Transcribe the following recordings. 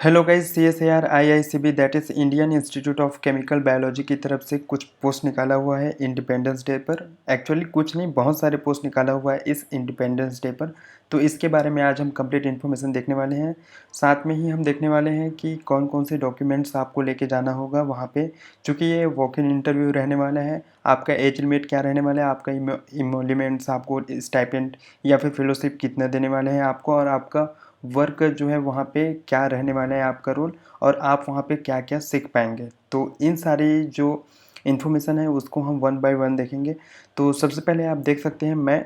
Hello guys, CSIR IICB that is Indian institute of chemical biology की तरफ से कुछ पोस्ट निकाला हुआ है इंडिपेंडेंस डे पर। एक्चुअली कुछ नहीं, बहुत सारे पोस्ट निकाला हुआ है इस इंडिपेंडेंस डे पर। तो इसके बारे में आज हम कंप्लीट इन्फॉर्मेशन देखने वाले हैं। साथ में ही हम देखने वाले हैं कि कौन कौन से डॉक्यूमेंट्स आपको लेके जाना होगा वहाँ पे। चूँकि ये वॉक इन इंटरव्यू रहने वाला है, आपका एज लिमिट क्या रहने वाला है, आपका इमोलिमेंट्स, आपको स्टाइपेंड या फिर फेलोशिप कितना देने वाले हैं आपको, और आपका वर्क जो है वहाँ पे क्या रहने वाला है आपका रोल, और आप वहाँ पे क्या क्या सीख पाएंगे। तो इन सारी जो इन्फॉर्मेशन है उसको हम वन बाय वन देखेंगे। तो सबसे पहले आप देख सकते हैं, मैं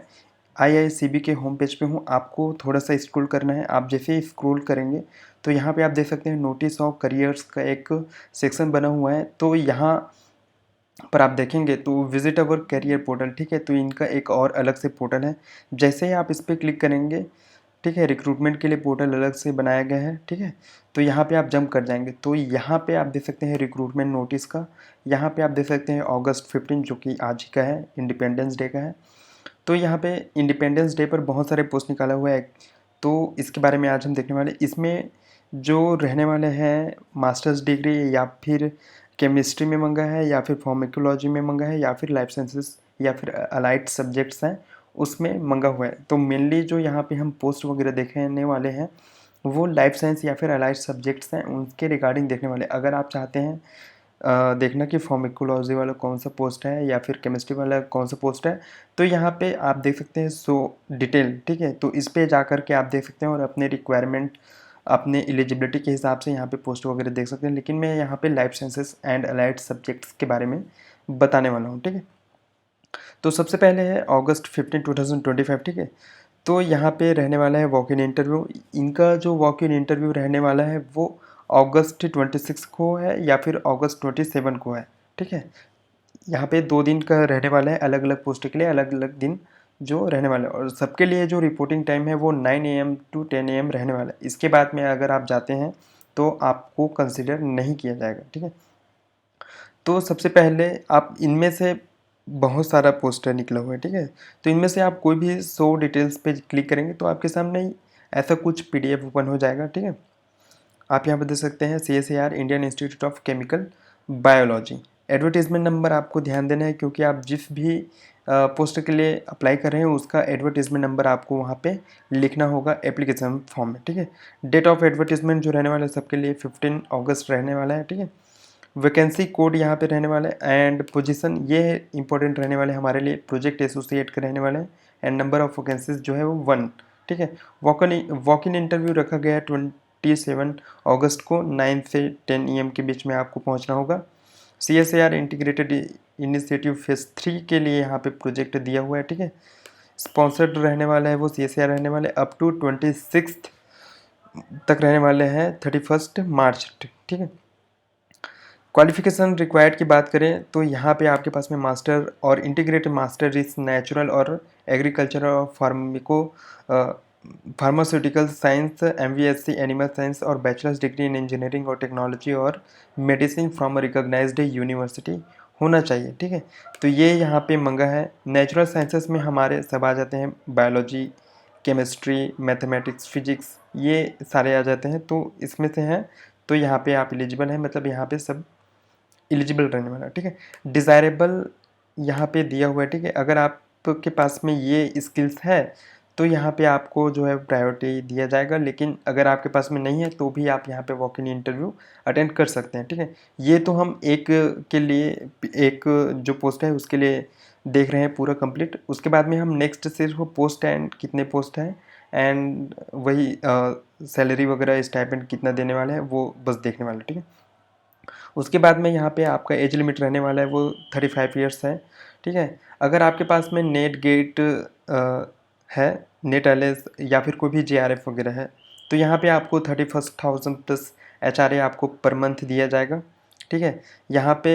IICB के होम पेज पे हूँ। आपको थोड़ा सा स्क्रॉल करना है। आप जैसे ही स्क्रॉल करेंगे तो यहाँ पे आप देख सकते हैं नोटिस ऑफ करियर्स का एक सेक्शन बना हुआ है। तो यहाँ पर आप देखेंगे तो विजिट अवर करियर पोर्टल, ठीक है। तो इनका एक और अलग से पोर्टल है। जैसे ही आप इस पर क्लिक करेंगे, ठीक है, रिक्रूटमेंट के लिए पोर्टल अलग से बनाया गया है, ठीक है। तो यहाँ पे आप जंप कर जाएंगे तो यहाँ पे आप देख सकते हैं रिक्रूटमेंट नोटिस का। यहाँ पे आप देख सकते हैं अगस्त 15 जो कि आज का है, इंडिपेंडेंस डे का है। तो यहाँ पे इंडिपेंडेंस डे पर बहुत सारे पोस्ट निकाला हुआ है। तो इसके बारे में आज हम देखने वाले। इसमें जो रहने वाले हैं मास्टर्स डिग्री या फिर केमिस्ट्री में मंगा है या फिर फार्माकोलॉजी में मंगा है या फिर लाइफ साइंसेस या फिर अलाइड सब्जेक्ट्स हैं, उसमें मंगा हुआ है। तो मेनली जो यहाँ पे हम पोस्ट वगैरह देखने वाले हैं वो लाइफ साइंस या फिर अलाइड सब्जेक्ट्स हैं, उनके रिगार्डिंग देखने वाले। अगर आप चाहते हैं देखना कि फार्माकोलॉजी वाला कौन सा पोस्ट है या फिर केमिस्ट्री वाला कौन सा पोस्ट है, तो यहाँ पे आप देख सकते हैं सो डिटेल, ठीक है। तो इस पे जा कर के आप देख सकते हैं और अपने रिक्वायरमेंट, अपने एलिजिबिलिटी के हिसाब से यहाँ पे पोस्ट वगैरह देख सकते हैं। लेकिन मैं यहाँ पे life sciences and allied subjects के बारे में बताने वाला हूँ, ठीक है। तो सबसे पहले है अगस्त 15 2025, ठीक है। तो यहाँ पे रहने वाला है वॉक इन इंटरव्यू। इनका जो वॉक इन इंटरव्यू रहने वाला है वो अगस्त 26 को है या फिर अगस्त 27 को है, ठीक है। यहाँ पे 2 दिन का रहने वाला है, अलग अलग पोस्ट के लिए अलग अलग दिन जो रहने वाला है। और सबके लिए जो रिपोर्टिंग टाइम है वो 9 AM to 10 AM रहने वाला है। इसके बाद में अगर आप जाते हैं तो आपको कंसिडर नहीं किया जाएगा, ठीक है। तो सबसे पहले आप इनमें से बहुत सारा पोस्टर निकला हुआ है, ठीक है। तो इनमें से आप कोई भी 100 डिटेल्स पे क्लिक करेंगे तो आपके सामने ही ऐसा कुछ PDF ओपन हो जाएगा, ठीक है। आप यहाँ पर देख सकते हैं CSIR Indian institute of chemical biology. Advertisement number आपको ध्यान देना है क्योंकि आप जिस भी पोस्ट के लिए अप्लाई कर रहे हैं उसका एडवर्टीजमेंट नंबर आपको वहाँ पे लिखना होगा एप्लीकेशन फॉर्म में, ठीक है। डेट ऑफ एडवर्टीजमेंट जो रहने वाला है सबके लिए 15 अगस्त रहने वाला है, ठीक है। वैकेंसी कोड यहाँ पे रहने वाला है एंड पोजीशन ये इंपॉर्टेंट रहने वाले हमारे लिए, प्रोजेक्ट एसोसिएट के रहने वाले हैं। एंड नंबर ऑफ वैकेंसीज जो है वो 1, ठीक है। वॉक इन इंटरव्यू रखा गया है 27 अगस्त को 9 से 10 AM के बीच में आपको पहुँचना होगा। CSIR इंटीग्रेटेड इनिशिएटिव फेज 3 के लिए यहाँ पे प्रोजेक्ट दिया हुआ है, ठीक है। स्पॉन्सर्ड रहने वाला है वो CSIR रहने वाले अप टू 26 तक रहने वाले हैं 31 मार्च, ठीक है। क्वालिफिकेशन रिक्वायर्ड की बात करें तो यहाँ पे आपके पास में मास्टर और इंटीग्रेटेड मास्टर इस नेचुरल और एग्रीकल्चर और pharmaceutical science, MVSC animal science और बैचलर्स डिग्री इन इंजीनियरिंग और टेक्नोलॉजी और मेडिसिन फ्रॉम रिकॉग्नाइज्ड यूनिवर्सिटी होना चाहिए, ठीक है। तो ये यहाँ पे मंगा है। नेचुरल साइंसेस में हमारे सब आ जाते हैं, बायोलॉजी, केमिस्ट्री, मैथमेटिक्स, फिजिक्स, ये सारे आ जाते हैं। तो इसमें से हैं तो यहाँ पे आप एलिजिबल हैं, मतलब यहाँ पे सब एलिजिबल रहने वाला, ठीक है। डिज़ायरेबल यहाँ पे दिया हुआ है, ठीक है। अगर आपके पास में ये स्किल्स है तो यहाँ पे आपको जो है प्रायोरिटी दिया जाएगा, लेकिन अगर आपके पास में नहीं है तो भी आप यहाँ पे वॉक इन इंटरव्यू अटेंड कर सकते हैं, ठीक है। ये तो हम एक के लिए, एक जो पोस्ट है उसके लिए देख रहे हैं पूरा कंप्लीट। उसके बाद में हम नेक्स्ट सिर्फ पोस्ट एंड कितने पोस्ट हैं एंड वही सैलरी वगैरह स्टाइपेंड कितना देने वाले हैं वो बस देखने वाले, ठीक है। उसके बाद में यहाँ पे आपका एज लिमिट रहने वाला है वो 35 ईयर्स है, ठीक है। अगर आपके पास में नेट गेट है, नेट एलएस या फिर कोई भी JRF वगैरह है तो यहाँ पे आपको 31,000 प्लस HRA आपको पर मंथ दिया जाएगा, ठीक है। यहाँ पे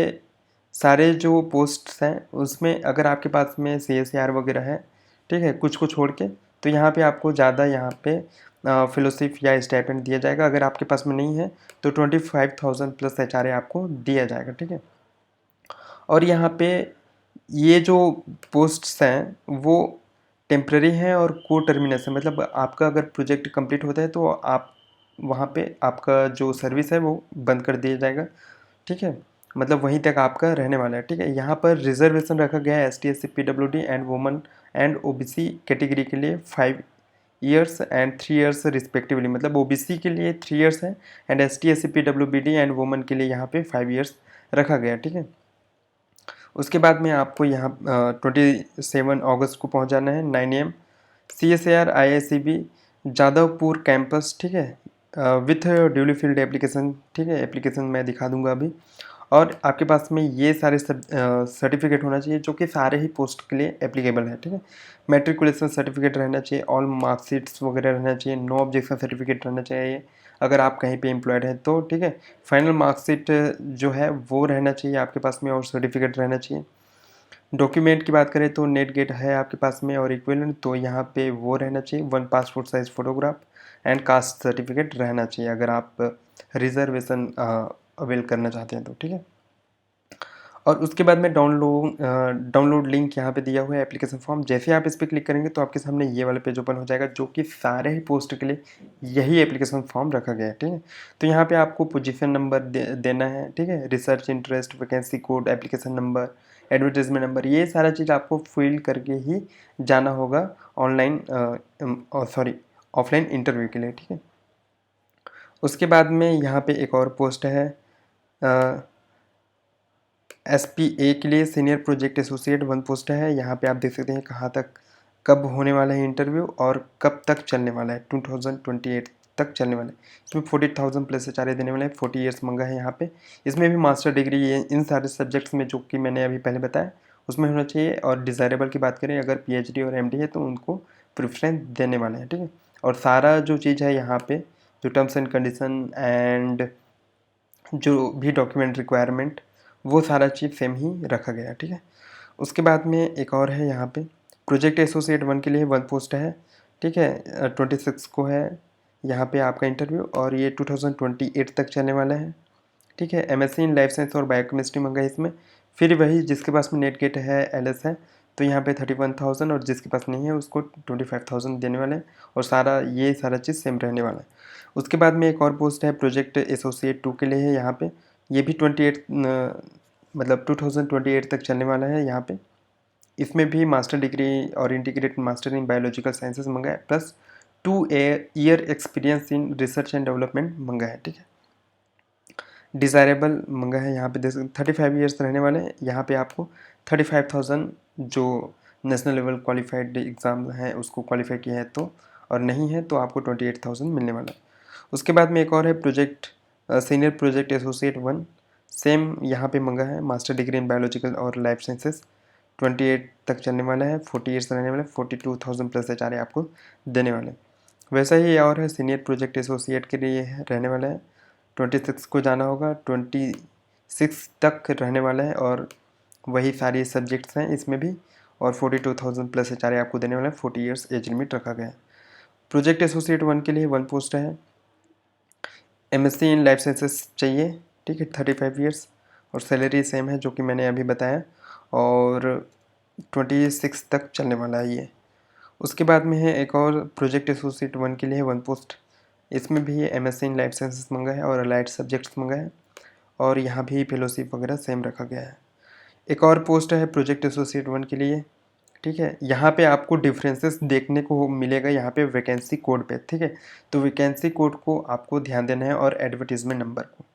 सारे जो पोस्ट्स हैं उसमें अगर आपके पास में CSIR वगैरह है, ठीक है, कुछ को छोड़ के, तो यहाँ पे आपको ज़्यादा यहाँ पे फेलोशिप या स्टाइपेंड दिया जाएगा। अगर आपके पास में नहीं है तो 25,000 प्लस HRA आपको दिया जाएगा, ठीक है। और यहाँ पे ये जो पोस्ट्स हैं वो टेम्प्रेरी हैं और को टर्मिनेशन, मतलब आपका अगर प्रोजेक्ट कंप्लीट होता है तो आप वहाँ पे आपका जो सर्विस है वो बंद कर दिया जाएगा, ठीक है। मतलब वहीं तक आपका रहने वाला है, ठीक है। यहाँ पर रिजर्वेशन रखा गया है ST SC PWD and woman and OBC category के लिए 5 years एंड 3 years रिस्पेक्टिवली। मतलब OBC के लिए 3 years है and ST SC PWD and woman के लिए यहाँ पे 5 years रखा गया, ठीक है। उसके बाद में आपको यहाँ 27 अगस्त को पहुँच जाना है 9 AM CSIR IICB Jadavpur campus, ठीक है, विथ ड्यूली फील्ड एप्लीकेशन, ठीक है। एप्लीकेशन मैं दिखा दूंगा अभी। और आपके पास में ये सारे सर्टिफिकेट होना चाहिए जो कि सारे ही पोस्ट के लिए एप्लीकेबल है, ठीक है। मैट्रिकुलेशन सर्टिफिकेट रहना चाहिए, ऑल मार्कशीट्स वगैरह रहना चाहिए, नो ऑब्जेक्शन सर्टिफिकेट रहना चाहिए अगर आप कहीं पे एम्प्लॉयड हैं तो, ठीक है। फाइनल मार्कशीट जो है वो रहना चाहिए आपके पास में, और सर्टिफिकेट रहना चाहिए। डॉक्यूमेंट की बात करें तो नेट गेट है आपके पास में और इक्विवेलेंट, तो यहाँ पे वो रहना चाहिए 1 passport size photograph and caste certificate रहना चाहिए अगर आप रिजर्वेशन अवेल करना चाहते हैं तो, ठीक है। और उसके बाद में डाउनलोड लिंक यहाँ पे दिया हुआ है एप्लीकेशन फॉर्म। जैसे आप इस पर क्लिक करेंगे तो आपके सामने ये वाला पेज ओपन हो जाएगा जो कि सारे ही पोस्ट के लिए यही एप्लीकेशन फॉर्म रखा गया है, ठीक है। तो यहाँ पे आपको पोजीशन नंबर देना है, ठीक है, research interest, vacancy code, application number, advertisement number, ये सारा चीज़ आपको फिल करके ही जाना होगा ऑनलाइन सॉरी ऑफलाइन इंटरव्यू के लिए, ठीक है। उसके बाद में यहाँ पे एक और पोस्ट है SPA के लिए सीनियर प्रोजेक्ट एसोसिएट 1 पोस्ट है। यहाँ पे आप देख सकते हैं कहाँ तक कब होने वाला है इंटरव्यू और कब तक चलने वाला है, 2028 तक चलने वाला है। इसमें 40,000 प्लस एचआरए देने वाले हैं, 40 years मंगा है यहाँ पे। इसमें भी मास्टर डिग्री इन सारे सब्जेक्ट्स में जो कि मैंने अभी पहले बताया उसमें होना चाहिए। और डिज़ायरेबल की बात करें अगर PhD और MD है तो उनको प्रेफरेंस देने वाले हैं, ठीक है। और सारा जो चीज़ है यहाँ पे, जो टर्म्स एंड कंडीशन एंड जो भी डॉक्यूमेंट रिक्वायरमेंट, वो सारा चीज़ सेम ही रखा गया है, ठीक है। उसके बाद में एक और है यहाँ पे प्रोजेक्ट एसोसिएट 1 के लिए 1 पोस्ट है, ठीक है। 26 को है यहाँ पे आपका इंटरव्यू और ये 2028 तक चलने वाला है, ठीक है। MSc इन लाइफ साइंस और बायोकेमिस्ट्री मंगा है इसमें। फिर वही जिसके पास में नेट गेट है LS है तो यहाँ पे 31,000 और जिसके पास नहीं है उसको 25,000 देने वाले हैं। और सारा चीज़ सेम रहने वाला है। उसके बाद में एक और पोस्ट है प्रोजेक्ट एसोसिएट 2 के लिए है यहाँ पे। ये भी 28 मतलब 2028 तक चलने वाला है यहाँ पे। इसमें भी मास्टर डिग्री और integrated master in biological sciences मंगा है plus 2 year experience in research and development मंगा है, ठीक है। डिज़ायरेबल मंगा है यहाँ पे 35 years रहने वाले हैं। यहाँ पे आपको 35,000 जो नेशनल लेवल क्वालिफाइड एग्ज़ाम है उसको क्वालिफाई किया है तो, और नहीं है तो आपको 28,000 मिलने वाला है। उसके बाद में एक और है project senior project associate 1, same यहाँ पे मंगा है मास्टर डिग्री इन बायोलॉजिकल और लाइफ साइंसेस, 28 तक चलने वाला है, 40 years रहने वाला है, 42,000 प्लस एचआरए आपको देने वाले। वैसा ही और है सीनियर प्रोजेक्ट एसोसिएट के लिए रहने वाला है, 26 को जाना होगा, 26 तक रहने वाला है और वही सारी सब्जेक्ट्स हैं इसमें भी। और 42,000 प्लस एचआरए आपको देने वाला है, 40 years एज लिमिट रखा गया है। प्रोजेक्ट एसोसिएट 1 के लिए 1 पोस्ट है। MSc इन लाइफ साइंसेस चाहिए, ठीक है, 35 years और सैलरी सेम है जो कि मैंने अभी बताया और 26 तक चलने वाला है ये। उसके बाद में है एक और प्रोजेक्ट एसोसिएट 1 के लिए 1 पोस्ट। इसमें भी MSc इन लाइफ साइंसेस मंगा है और अलाइड सब्जेक्ट्स मंगा है और यहाँ भी फेलोशिप वगैरह सेम रखा गया है। एक और पोस्ट है प्रोजेक्ट एसोसिएट 1 के लिए, ठीक है। यहाँ पे आपको डिफरेंसेस देखने को मिलेगा यहाँ पे वैकेंसी कोड पे, ठीक है। तो वैकेंसी कोड को आपको ध्यान देना है और एडवर्टीजमेंट नंबर को,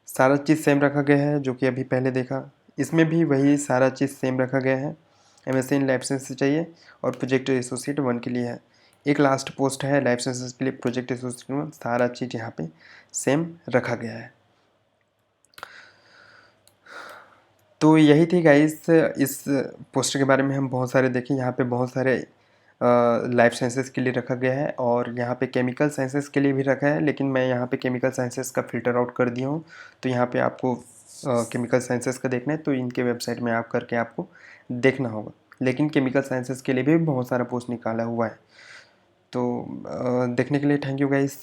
सारा चीज़ सेम रखा गया है जो कि अभी पहले देखा। इसमें भी वही सारा चीज़ सेम रखा गया है। MSc इन लाइफ साइंस चाहिए और प्रोजेक्ट एसोसिएट 1 के लिए है। एक लास्ट पोस्ट है लाइफ साइंसेस के लिए प्रोजेक्ट एसोसिएट 1, सारा चीज़ यहाँ पे सेम रखा गया है। तो यही थी गाइस, इस पोस्टर के बारे में हम बहुत सारे देखें। यहाँ पे बहुत सारे लाइफ साइंसेस के लिए रखा गया है और यहाँ पे केमिकल साइंसेस के लिए भी रखा है, लेकिन मैं यहाँ पे केमिकल साइंसेस का फ़िल्टर आउट कर दिया हूँ। तो यहाँ पे आपको केमिकल साइंसेस का देखना है तो इनके वेबसाइट में आप करके आपको देखना होगा। लेकिन केमिकल साइंसेस के लिए भी बहुत सारा पोस्ट निकाला हुआ है। तो देखने के लिए थैंक यू गाइस।